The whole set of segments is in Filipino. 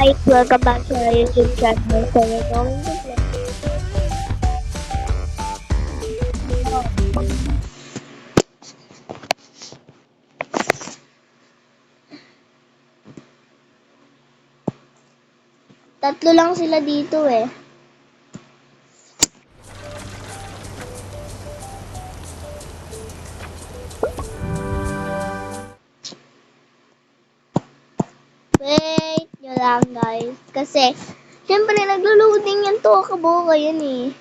Guys, welcome back to our YouTube channel. So we're going to play. Tatlo lang sila dito eh. Wait nyo lang guys. Kasi, syempre naglo-loading yan to. Kaboka yan eh.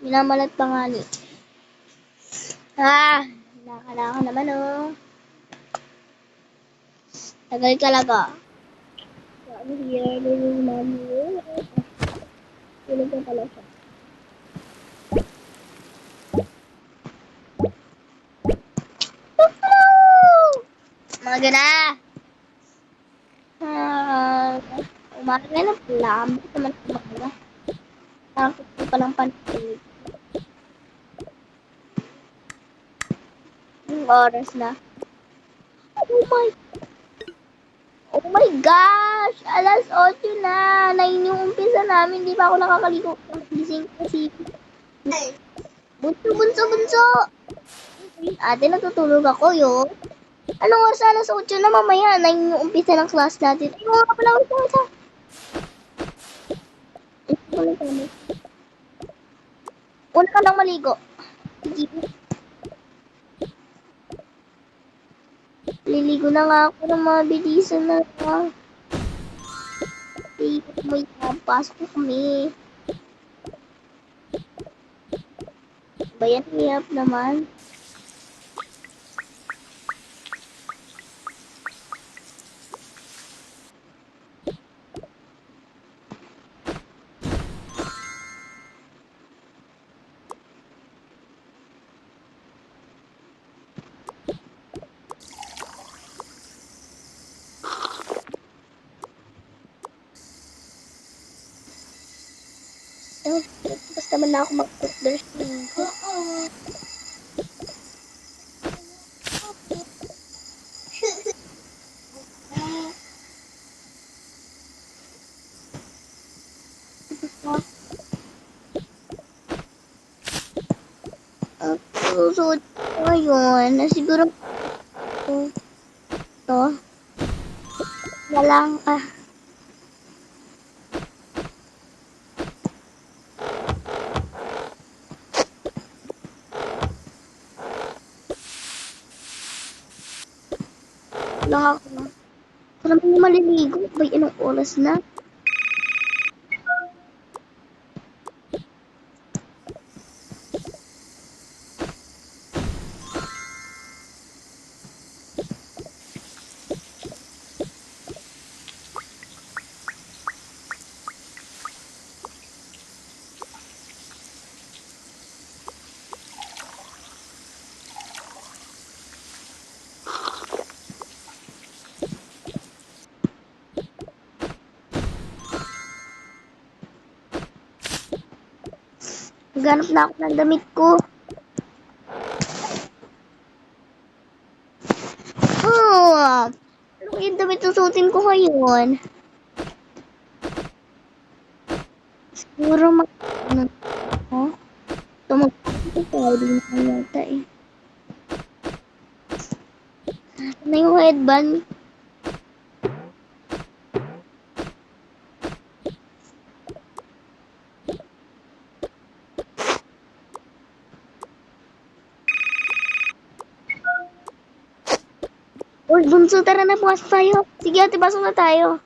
Minamalat pa nga ni. Nakakala ko naman oh. Tagal talaga. Sabi here, yung mami. Tulog na pala siya. Umaga na! Umaga na pala. Bakit naman umaga? Nakakit ko pa ng pantinig. Yung oras na. Oh my Oh my gosh! Alas 8 na! 9 yung umpisa namin. Di pa ako nakakaliko. Gising kasi. Bunso, bunso, bunso! Ate, natutulog ako yun. Anong oras? Alas 8 na mamaya. 9 yung umpisa ng class natin. Ay, mga pala ulit ang isa. Una ka lang maligo. Sige. Liligo na nga ako ng mga bilisan na lang. May pasok kami. Bayan, hirap naman. Basta man na ako mag-brush ko. Susunod ko ngayon na siguro to na lang lang ako na. Para may maliligo. Bay, anong oras na? Ganap na ako ng damit ko. Ano yung damit susutin ko ngayon? Siguro ano ko? Tumagpapit ko tayo din na yata eh. Ano yung headband? Uy, bunso, tara na, pumasok tayo. Sige, ate, pasok na tayo.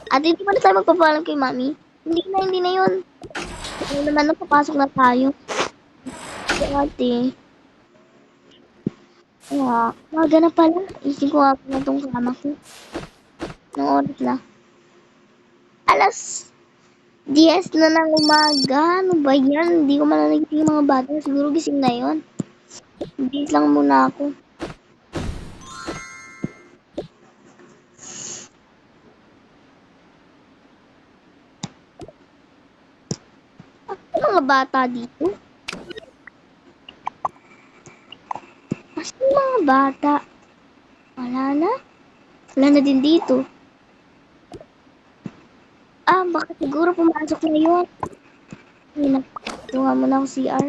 Ate, di ba na tayo magpapaalam kay mami? Hindi na yun. Ano naman na, papasok na tayo. Sige, ate. Maga na pala. Ising ko ako na itong kama ko. Anong oras na? Alas 10 na ng umaga. Ano ba yan? Hindi ko mananagising yung mga bata. Siguro gising na yun. Bihis lang muna ako. Ano mga bata dito? Mas yung mga bata. Wala na. Wala na din dito. Baka siguro pumasok na yun. Ay, tunga mo na ako CR.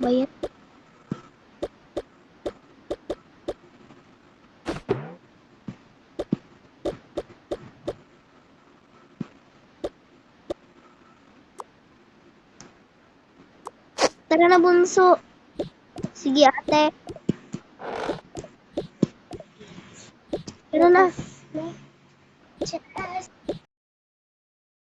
Bayan. Tara na, bunso. Sige, ate. Tara na.